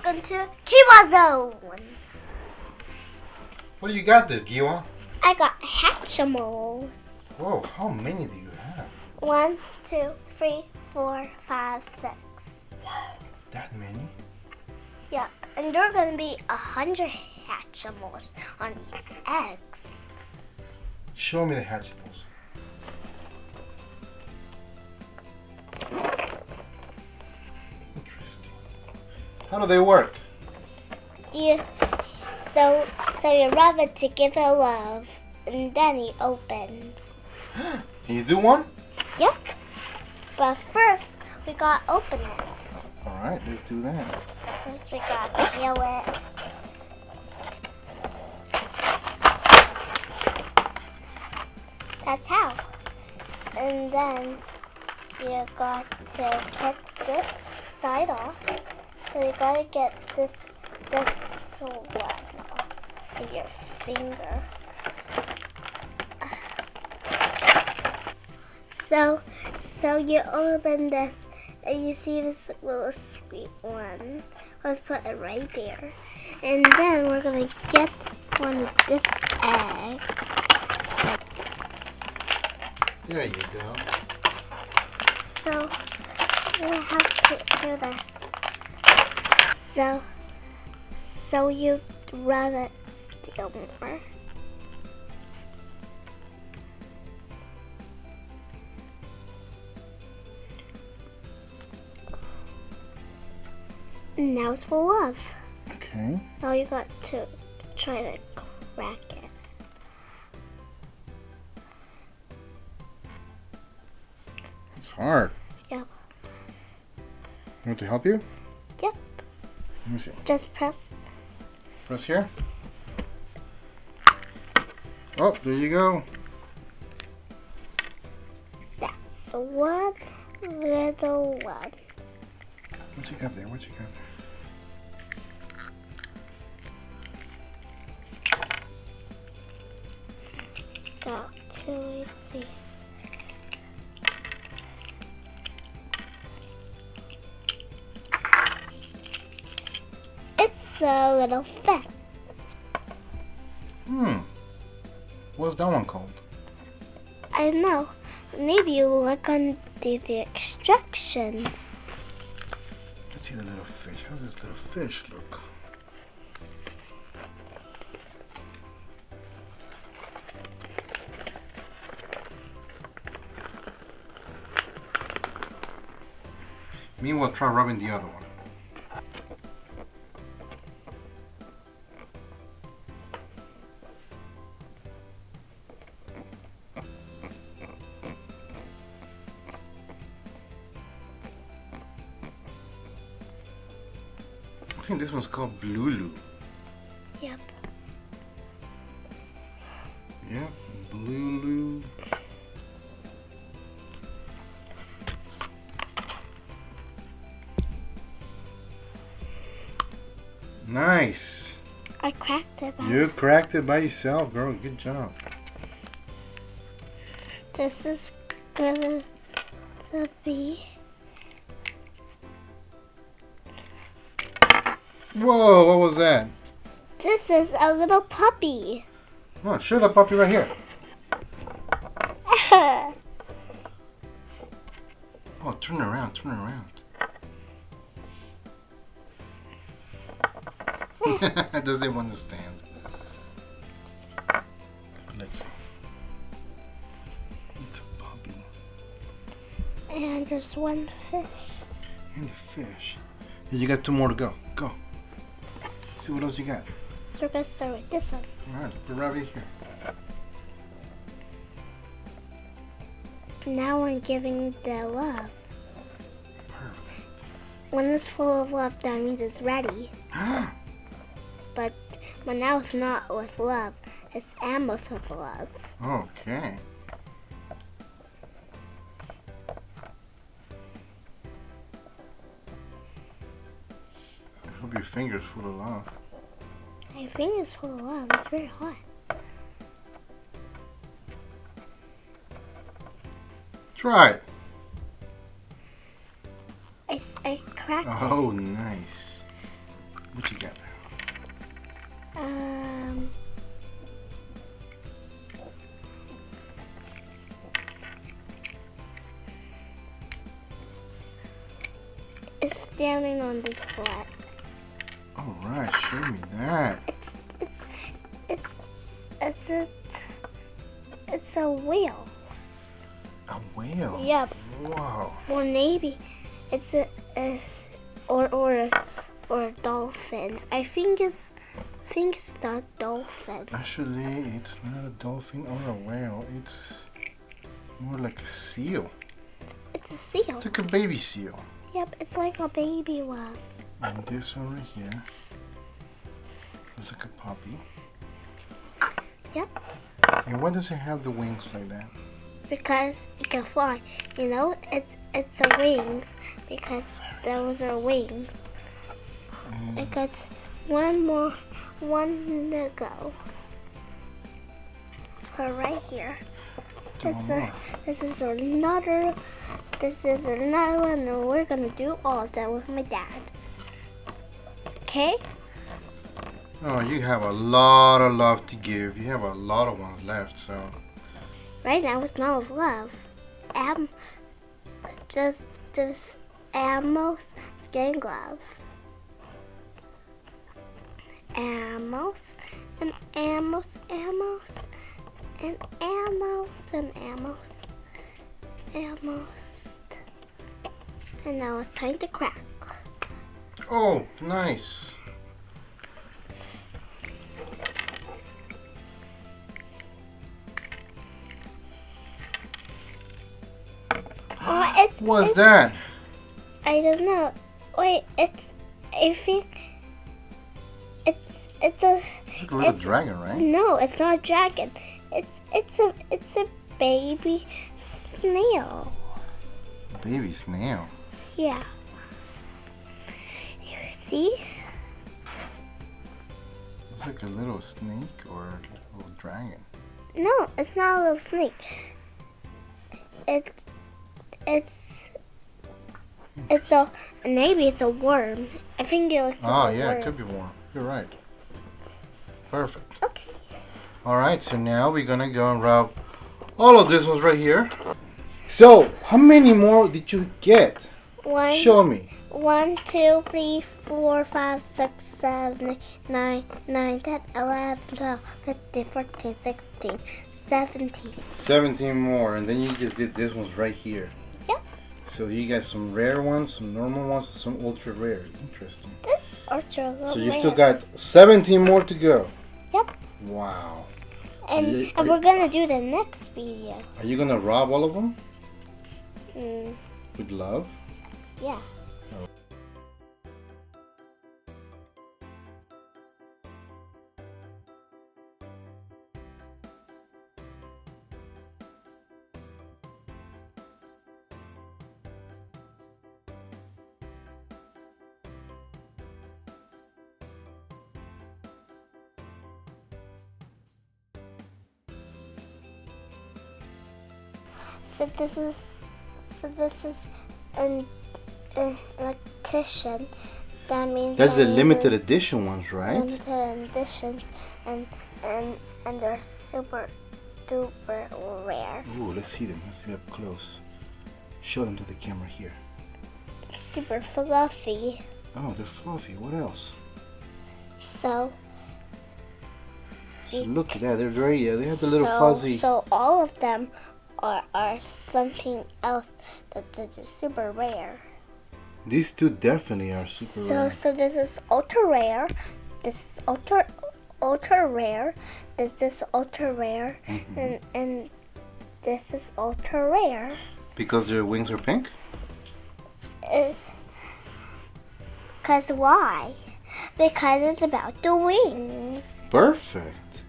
welcome to Kiwa Zone. What do you got there, Kiwa? I got Hatchimals. Whoa, how many do you have? 1, 2, 3, 4, 5, 6. Wow, that many? Yeah, and there are going to be 100 Hatchimals on these eggs. Show me the Hatchimals. Interesting. How do they work? So you rub it to give it love, and then he opens. Can you do one? Yep. But first, we got to open it. Alright, let's do that. First, we got to peel it. That's how. And then you got to get this side off. So you got to get this one with your finger. So you open this and you see this little sweet one. Let's put it right there. And then we're going to get one of this egg. There you go. So we have to do this. So you rub it still more. Now it's full of. Okay. Now you got to try to crack it. It's hard. Yep. You want to help you? Yep. Let me see. Just press. Press here. Oh, there you go. That's one little one. What you got there? What you got there? Got to, let's see. It's a little fish. What's that one called? I don't know. Maybe you look on the instructions. Let's see the little fish. How's this little fish look? Meanwhile, try rubbing the other one. I think this one's called Blulu. Yep. Yeah, Blulu. Nice. I cracked it. You cracked it by yourself, girl. Good job. This is gonna be. Whoa, what was that? This is a little puppy. Oh, show the puppy right here. Oh, turn around, turn around. Doesn't want to stand. Let's see. It's a puppy. And there's one fish. And the fish. Here, you got 2 more to go. Go. See what else you got. So we're gonna start with this one. Alright, put it right here. Now I'm giving the love. Perfect. When it's full of love, that means it's ready. But now it's not with love. It's almost with love. Okay. I hope your finger's full of love. My finger's full of love. It's very hot. Try it. I cracked it. Oh, nice. What you got? It's standing on this flat. All right, show me that. It's a whale. A whale? Yep. Wow. Or maybe it's a dolphin. I think it's not dolphin. Actually, it's not a dolphin or a whale. It's more like a seal. It's a seal. It's like a baby seal. Yep, it's like a baby one. And this one right here is like a puppy. Yep. And why does it have the wings like that? Because it can fly. You know, it's the wings because those are wings. It got one to go. Let's put it right here. This is another one, and we're gonna do all of that with my dad. Okay? Oh, you have a lot of love to give. You have a lot of ones left, so. Right now it's not of love. Just Amos skin glove. Amos and Amos, Amos and Amos and Amos, Amos. And now it's time to crack. Oh, nice. What's that? I don't know. Wait, I think it's a little dragon, right? No, it's not a dragon. It's a baby snail. Baby snail. Yeah. Here, see? It's like a little snake or a little dragon. No, it's not a little snake. Maybe it's a worm. I think it was. Oh yeah, it could be worm. You're right. Perfect. Okay. All right, so now we're gonna go and rub all of this ones right here. So, how many more did you get? One. Show me. 1, 2, 3, 4, 5, 6, 7, 8, 9, 10, 11, 12, 13, 14, 16, 17. 17 more, and then you just did this ones right here. Yep. So you got some rare ones, some normal ones, and some ultra rare. Interesting. This ultra rare. So you still got 17 more to go. Yep. Wow. And we're gonna do the next video. Are you gonna rob all of them? With love? Yeah. So this is an electrician. That means that's the limited edition ones, right? Limited editions, and they're super duper rare. Ooh, let's see them. Let's see up close. Show them to the camera here. Super fluffy. Oh, they're fluffy. What else? So look at that. They're very. They have the little fuzzy. So all of them are something else that are super rare. These two definitely are super rare. So this is ultra rare. This is ultra rare. This is ultra rare, and this is ultra rare. Because their wings are pink? Cause why? Because it's about the wings. Perfect.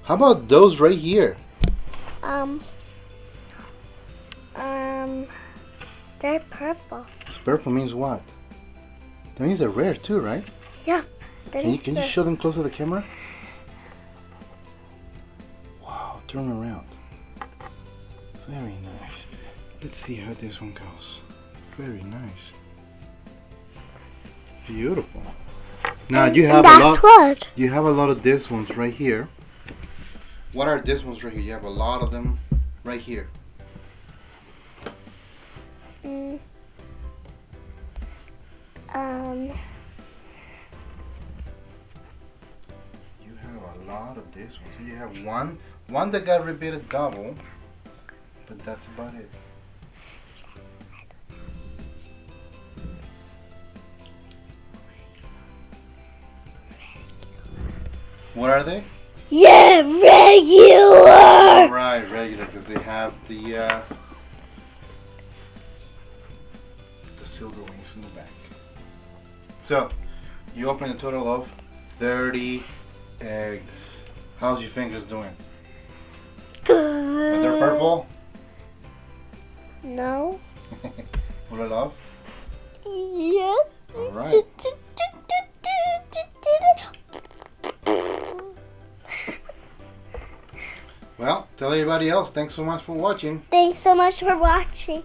How about those right here? They're purple. Purple means what? That means they're rare too, right? Yep. Can you show them close to the camera? Wow, turn around. Very nice. Let's see how this one goes. Very nice. Beautiful. Now you have that's a lot. what. You have a lot of these ones right here. What are these ones right here? You have a lot of them right here. Mm. You have a lot of this one. You have one that got repeated double, but that's about it. What are they? Yeah, regular. All right, regular, because they have the silver wings from the back. So you open a total of 30 eggs. How's your fingers doing? Are they purple? No. Full of love? Yes. All right. Well, tell everybody else. Thanks so much for watching. Thanks so much for watching.